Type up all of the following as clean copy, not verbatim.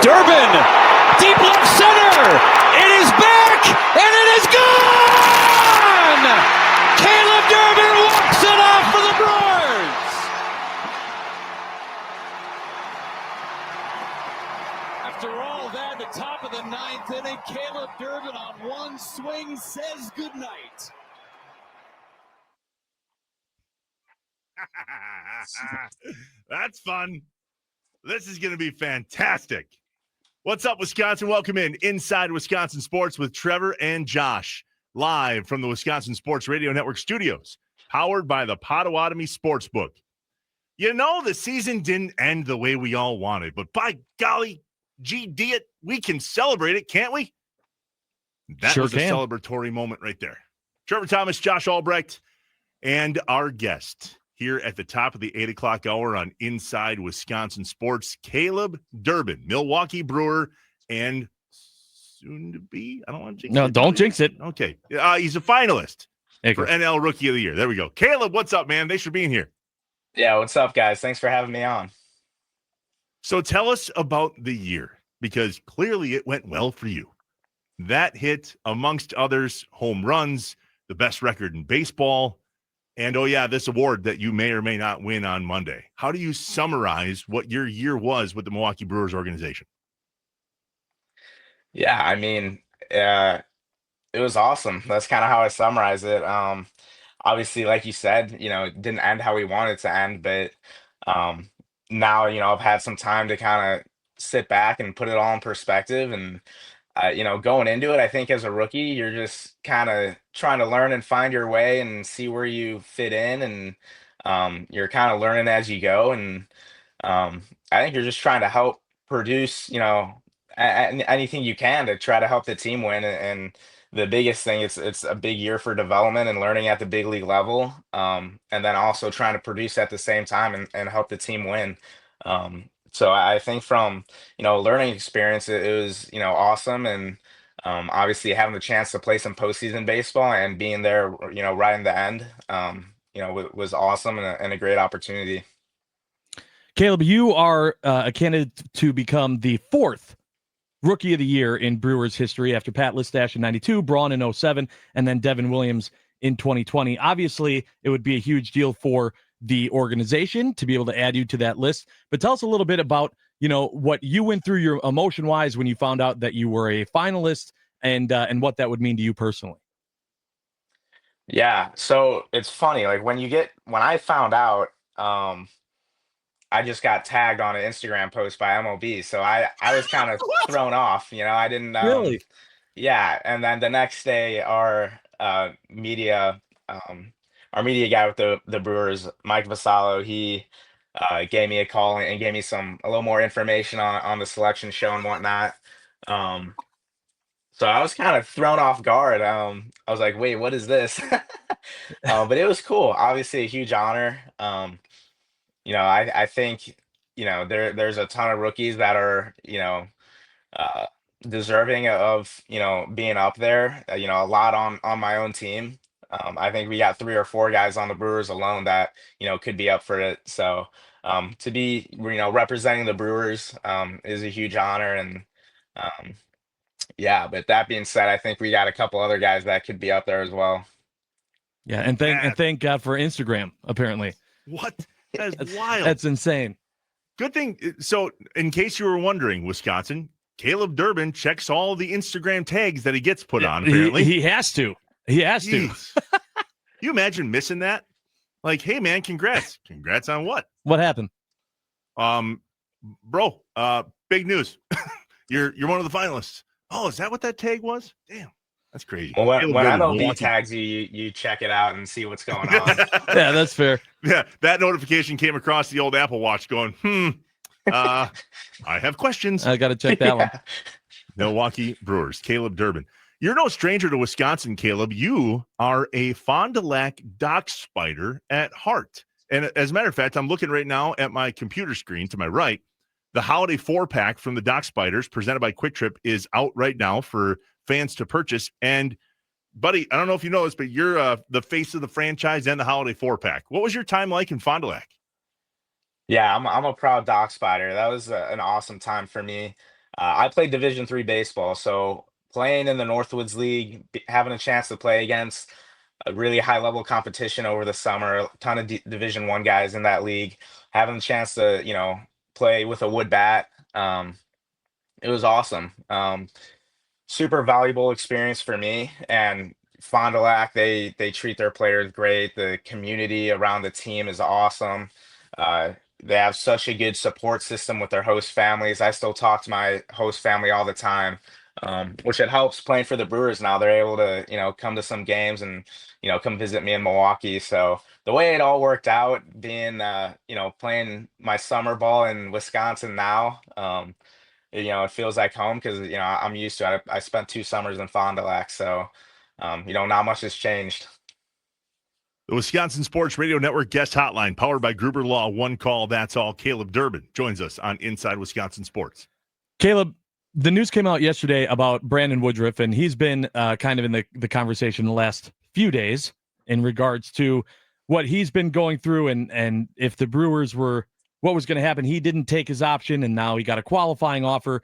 Durbin, deep left center. It is back, and it is gone! Caleb Durbin walks it off for the Brewers. After all that, the top of the ninth inning, Caleb Durbin on one swing says goodnight. That's fun. This is going to be fantastic. What's up, Wisconsin? Welcome in Inside Wisconsin Sports with Trevor and Josh, live from the Wisconsin Sports Radio Network studios, powered by the Potawatomi Sportsbook. You know, the season didn't end the way we all wanted, but by golly, GD it, we can celebrate it, can't we? That sure was can. A celebratory moment right there. Trevor Thomas, Josh Albrecht, and our guest here at the top of the 8 o'clock hour on Inside Wisconsin Sports, Caleb Durbin, Milwaukee Brewer, and soon to be, I don't want to jinx it. No, don't jinx it. Okay. He's a finalist for NL Rookie of the Year. There we go. Caleb, what's up, man? Thanks for being here. Yeah, what's up, guys? Thanks for having me on. So tell us about the year, because clearly it went well for you. That hit, amongst others, home runs, the best record in baseball, and, oh, yeah, this award that you may or may not win on Monday. How do you summarize what your year was with the Milwaukee Brewers organization? Yeah, I mean, it was awesome. That's kind of how I summarize it. Obviously, like you said, it didn't end how we wanted it to end, but now, I've had some time to kind of sit back and put it all in perspective. And, going into it, I think as a rookie, you're just kind of trying to learn and find your way and see where you fit in. And you're kind of learning as you go. And I think you're just trying to help produce, anything you can to try to help the team win. And the biggest thing, it's a big year for development and learning at the big league level. And then also trying to produce at the same time and help the team win. So I think from, learning experience, it was, awesome. And obviously having the chance to play some postseason baseball and being there, right in the end, was awesome and a great opportunity. Caleb, you are a candidate to become the fourth Rookie of the Year in Brewers history after Pat Listash in 92, Braun in 07, and then Devin Williams in 2020. Obviously, it would be a huge deal for the organization to be able to add you to that list. But tell us a little bit about, what you went through your emotion-wise when you found out that you were a finalist and what that would mean to you personally. Yeah, so it's funny, like when I found out, I just got tagged on an Instagram post by MLB, so I was kind of thrown off. I didn't Really? Yeah, and then the next day, our media guy with the Brewers, Mike Vassallo, he gave me a call and gave me a little more information on the selection show and whatnot. So I was kind of thrown off guard. I was like, wait, what is this? But it was cool. Obviously, a huge honor. I think, there's a ton of rookies that are, deserving of, being up there, a lot on my own team. I think we got 3 or 4 guys on the Brewers alone that, could be up for it. So to be, representing the Brewers is a huge honor. And yeah, but that being said, I think we got a couple other guys that could be up there as well. Yeah, and thank God for Instagram, apparently. What? That is wild. That's insane. Good thing. So, in case you were wondering, Wisconsin, Caleb Durbin checks all the Instagram tags that he gets put on, apparently. He has to. He has to. You imagine missing that? Like, hey, man, congrats. Congrats on what? What happened? Bro, big news. You're one of the finalists. Oh, is that what that tag was? Damn, that's crazy. Well, when MLB tags you check it out and see what's going on. Yeah, that's fair. Yeah, that notification came across the old Apple Watch going, I have questions. I got to check that one. Milwaukee Brewers, Caleb Durbin. You're no stranger to Wisconsin, Caleb. You are a Fond du Lac dock spider at heart. And as a matter of fact, I'm looking right now at my computer screen to my right. The holiday 4-pack from the Dock Spiders presented by Quick Trip is out right now for fans to purchase. And, buddy, I don't know if you know this, but you're the face of the franchise and the holiday 4-pack. What was your time like in Fond du Lac? Yeah, I'm a proud Dock Spider. That was an awesome time for me. I played Division III baseball, so playing in the Northwoods League, having a chance to play against a really high level competition over the summer, a ton of Division I guys in that league, having the chance to, play with a wood bat. It was awesome. Super valuable experience for me. And Fond du Lac, they treat their players great. The community around the team is awesome. Uh, they have such a good support system with their host families. I still talk to my host family all the time, which it helps playing for the Brewers now. They're able to, come to some games and, come visit me in Milwaukee. So the way it all worked out, being, playing my summer ball in Wisconsin now, it feels like home because I'm used to it. I spent 2 summers in Fond du Lac, so not much has changed. The Wisconsin Sports Radio Network guest hotline, powered by Gruber Law. One call, that's all. Caleb Durbin joins us on Inside Wisconsin Sports. Caleb, the news came out yesterday about Brandon Woodruff, and he's been kind of in the conversation the last few days in regards to what he's been going through and if the Brewers were what was going to happen. He didn't take his option, and now he got a qualifying offer.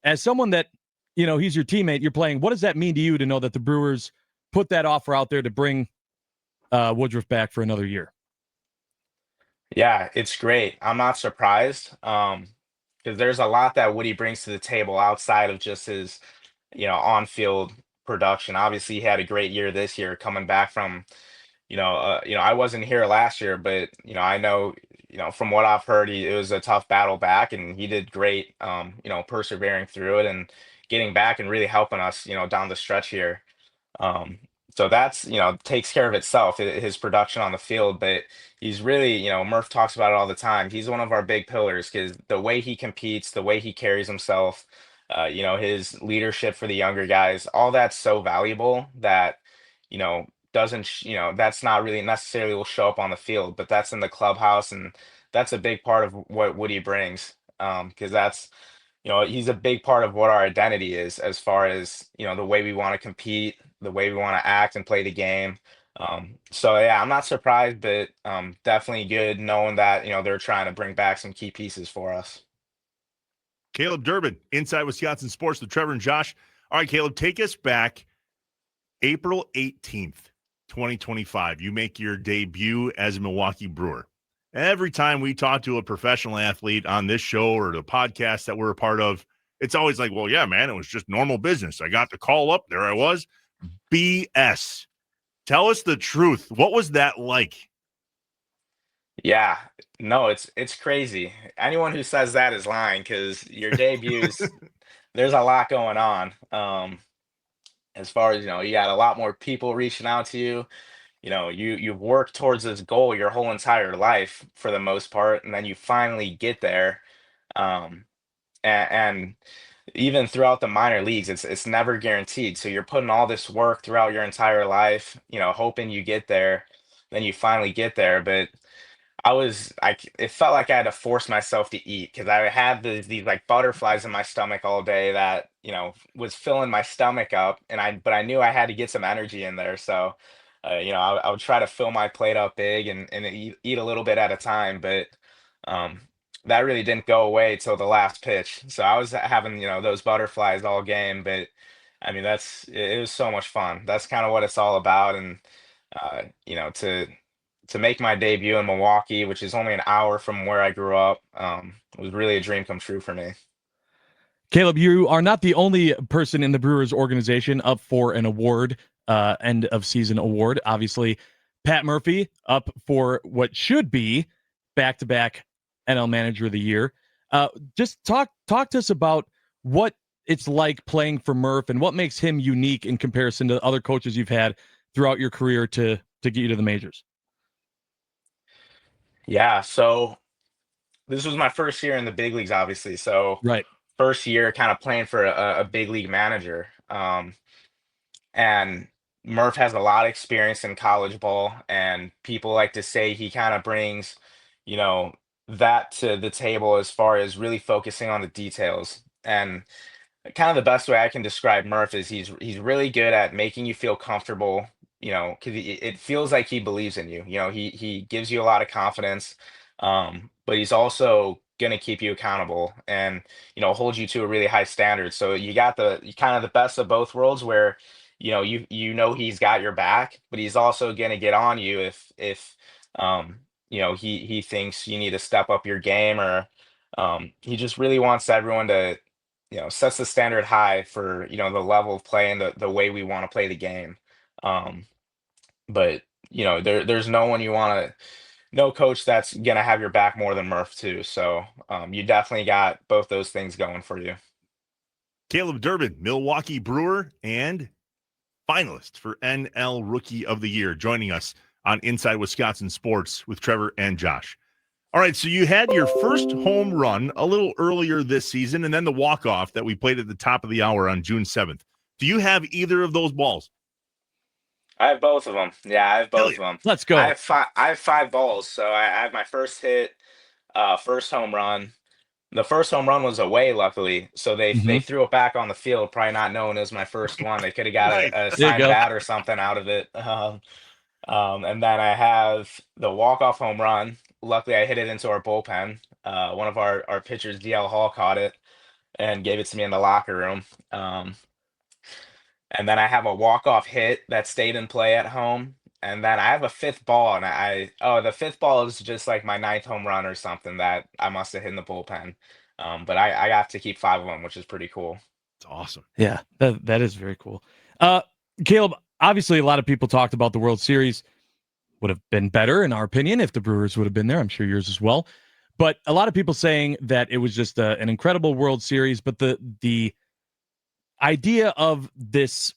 As someone that, he's your teammate, you're playing, what does that mean to you to know that the Brewers put that offer out there to bring Woodruff back for another year? Yeah, it's great. I'm not surprised because there's a lot that Woody brings to the table outside of just his, on-field production. Obviously, he had a great year this year coming back from, I wasn't here last year, but I know, from what I've heard, it was a tough battle back, and he did great, persevering through it and getting back and really helping us, down the stretch here. Um, so that's, takes care of itself, his production on the field, but he's really, Murph talks about it all the time. He's one of our big pillars because the way he competes, the way he carries himself, his leadership for the younger guys, all that's so valuable that, doesn't, that's not really necessarily will show up on the field, but that's in the clubhouse. And that's a big part of what Woody brings. Because that's, he's a big part of what our identity is as far as, the way we want to compete, the way we want to act and play the game. So yeah, I'm not surprised, but definitely good knowing that, they're trying to bring back some key pieces for us. Caleb Durbin, Inside Wisconsin Sports with Trevor and Josh. All right, Caleb, take us back April 18th, 2025. You make your debut as a Milwaukee Brewer. Every time we talk to a professional athlete on this show or the podcast that we're a part of, it's always like, well, yeah, man, it was just normal business. I got the call up. There I was. BS. Tell us the truth. What was that like? Yeah, no, it's crazy. Anyone who says that is lying because your debuts, there's a lot going on. As far as you got a lot more people reaching out to you. You've worked towards this goal your whole entire life for the most part, and then you finally get there. Um, and even throughout the minor leagues, it's never guaranteed. So you're putting all this work throughout your entire life, hoping you get there, then you finally get there. But it felt like I had to force myself to eat because I had these like butterflies in my stomach all day that, was filling my stomach up. But I knew I had to get some energy in there. So, I would try to fill my plate up big and eat a little bit at a time. But um, that really didn't go away till the last pitch. So I was having, those butterflies all game. But I mean, it was so much fun. That's kind of what it's all about. And, to make my debut in Milwaukee, which is only an hour from where I grew up, was really a dream come true for me. Caleb, you are not the only person in the Brewers organization up for an award, end of season award. Obviously, Pat Murphy up for what should be back-to-back NL Manager of the Year. Just talk to us about what it's like playing for Murph and what makes him unique in comparison to other coaches you've had throughout your career to get you to the majors. Yeah, so this was my first year in the big leagues, obviously. So Right. first year kind of playing for a big league manager. And Murph has a lot of experience in college ball, and people like to say he kind of brings, you know, that to the table as far as really focusing on the details. And kind of the best way I can describe Murph is he's really good at making you feel comfortable, because it feels like he believes in you. He gives you a lot of confidence, but he's also going to keep you accountable and, hold you to a really high standard. So you got kind of the best of both worlds where, he's got your back, but he's also going to get on you if um, he thinks you need to step up your game, or he just really wants everyone to, sets the standard high for, the level of play and the way we want to play the game. Um, but there's no one you want to, no coach that's gonna have your back more than Murph too. So you definitely got both those things going for you. Caleb Durbin, Milwaukee Brewer and finalist for NL Rookie of the Year, joining us on Inside Wisconsin Sports with Trevor and Josh. All right, so you had your first home run a little earlier this season, and then the walk-off that we played at the top of the hour on June 7th. Do you have either of those balls? I have both of them. Yeah, I have both of them. Let's go. I have 5 balls. So I have my first hit, first home run. The first home run was away, luckily. So they threw it back on the field, probably not knowing it was my first one. They could have got a signed bat or something out of it. And then I have the walk-off home run. Luckily, I hit it into our bullpen. One of our pitchers, DL Hall, caught it and gave it to me in the locker room. And then I have a walk-off hit that stayed in play at home. And then I have a fifth ball, and the fifth ball is just like my ninth home run or something that I must have hit in the bullpen. But I got to keep 5 of them, which is pretty cool. It's awesome. Yeah, that is very cool. Caleb, obviously a lot of people talked about the World Series would have been better, in our opinion, if the Brewers would have been there. I'm sure yours as well. But a lot of people saying that it was just an incredible World Series, but the idea of this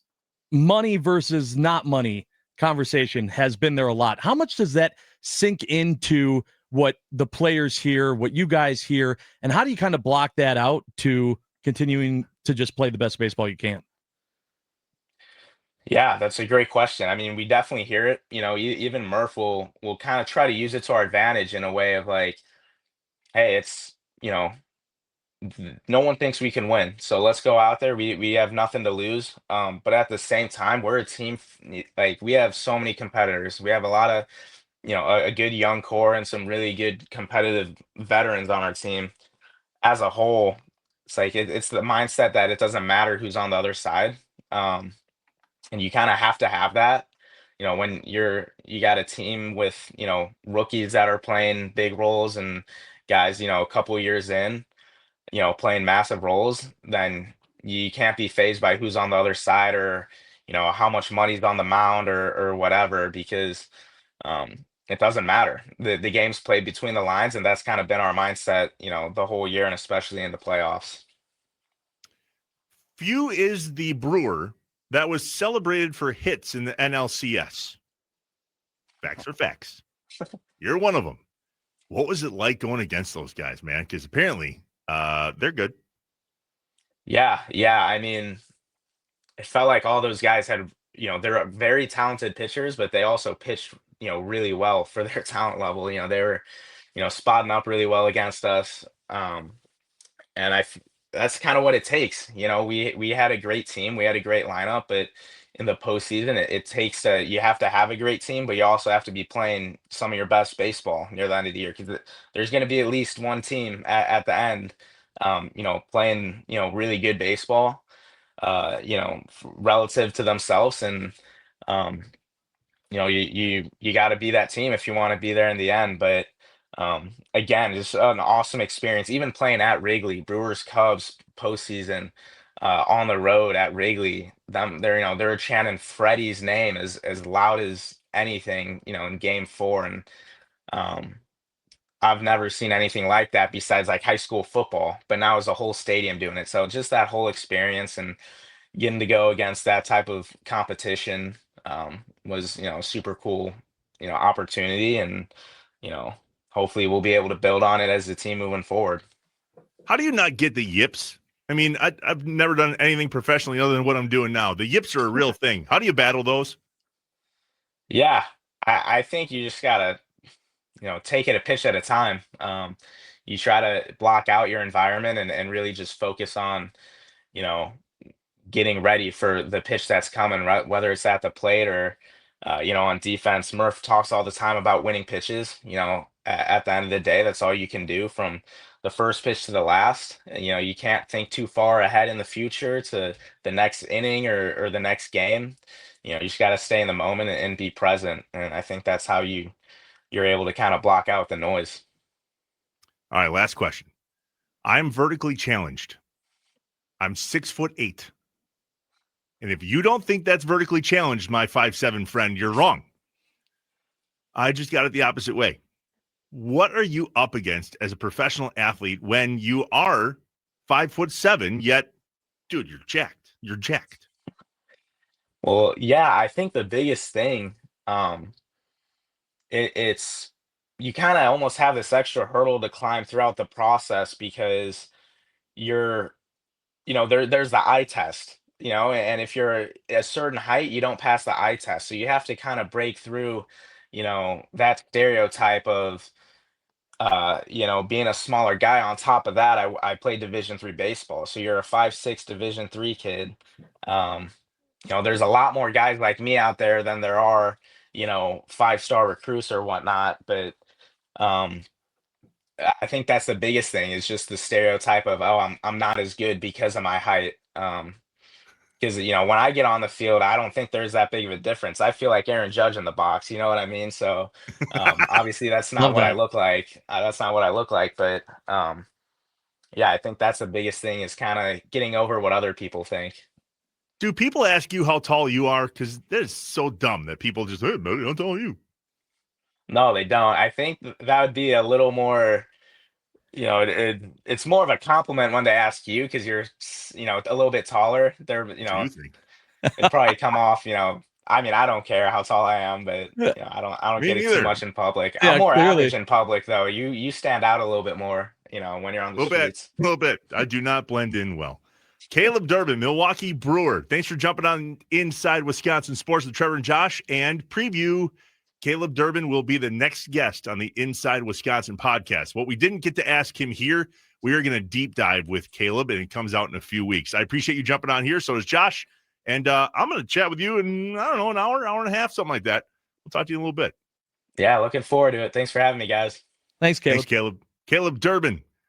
money versus not money conversation has been there a lot. How much does that sink into what the players hear, what you guys hear, and how do you kind of block that out to continuing to just play the best baseball you can? Yeah, that's a great question. I mean, we definitely hear it. Even Murph will kind of try to use it to our advantage in a way of like, hey, it's no one thinks we can win, so let's go out there. We have nothing to lose. But at the same time, we're a team. Like we have so many competitors. We have a lot of a good young core and some really good competitive veterans on our team. As a whole, it's like it's the mindset that it doesn't matter who's on the other side. And you kind of have to have that, when you got a team with, rookies that are playing big roles and guys, a couple years in, playing massive roles, then you can't be phased by who's on the other side or, how much money's on the mound or whatever, because it doesn't matter. The game's played between the lines, and that's kind of been our mindset, the whole year and especially in the playoffs. Few is the Brewer that was celebrated for hits in the NLCS. Facts are facts. You're one of them. What was it like going against those guys, man? Because apparently they're good. Yeah. I mean, it felt like all those guys had, they're very talented pitchers, but they also pitched, really well for their talent level. They were, spotting up really well against us. And that's kind of what it takes. We had a great team, we had a great lineup, but in the postseason, it takes you have to have a great team, but you also have to be playing some of your best baseball near the end of the year, because there's going to be at least one team at the end, playing really good baseball, relative to themselves, and you got to be that team if you want to be there in the end. But again, just an awesome experience. Even playing at Wrigley, Brewers Cubs postseason, on the road at Wrigley, they're chanting Freddie's name as loud as anything, in Game 4, and I've never seen anything like that besides like high school football. But now it's a whole stadium doing it. So just that whole experience and getting to go against that type of competition was super cool, opportunity, and hopefully we'll be able to build on it as a team moving forward. How do you not get the yips? I mean, I've never done anything professionally other than what I'm doing now. The yips are a real thing. How do you battle those? Yeah, I think you just gotta take it a pitch at a time. You try to block out your environment and really just focus on you know getting ready for the pitch that's coming, right? Whether it's at the plate or, on defense. Murph talks all the time about winning pitches. At the end of the day, that's all you can do from the first pitch to the last. And, you can't think too far ahead in the future to the next inning or the next game. You just got to stay in the moment and be present. And I think that's how you're able to kind of block out the noise. All right, last question. I'm vertically challenged. I'm 6'8". And if you don't think that's vertically challenged, my 5'7" friend, you're wrong. I just got it the opposite way. What are you up against as a professional athlete when you are 5'7", yet, dude, you're jacked. You're jacked. Well, yeah, I think the biggest thing, um, it's you kind of almost have this extra hurdle to climb throughout the process because you're, there's the eye test, and if you're a certain height, you don't pass the eye test. So you have to kind of break through, that stereotype of, being a smaller guy. On top of that, I played Division 3 baseball. So you're a 5'6" Division 3 kid. Um, there's a lot more guys like me out there than there are, five-star recruits or whatnot. But um, I think that's the biggest thing is just the stereotype of, oh, I'm not as good because of my height. Because when I get on the field, I don't think there's that big of a difference. I feel like Aaron Judge in the box, you know what I mean? So obviously that's not Love what I that. look like. That's not what I look like. But yeah, I think that's the biggest thing is kind of getting over what other people think. Do people ask you how tall you are? Because that is so dumb that people just, hey, buddy, how tall are you? No, they don't. I think that would be a little more, it's more of a compliment when they ask you because you're, a little bit taller. They're, What do you think? it'd probably come off, I mean, I don't care how tall I am, but Yeah, I don't Me get it too neither. much in public. I'm yeah, more clearly. average in public though. You stand out a little bit more, when you're on A the little bit. streets. A little bit. I do not blend in well. Caleb Durbin, Milwaukee Brewer. Thanks for jumping on Inside Wisconsin Sports with Trevor and Josh. And preview, Caleb Durbin will be the next guest on the Inside Wisconsin podcast. What we didn't get to ask him here, we are going to deep dive with Caleb, and it comes out in a few weeks. I appreciate you jumping on here. So does Josh. And I'm going to chat with you in, I don't know, an hour and a half, something like that. We'll talk to you in a little bit. Yeah, looking forward to it. Thanks for having me, guys. Thanks, Caleb. Thanks, Caleb. Caleb Durbin,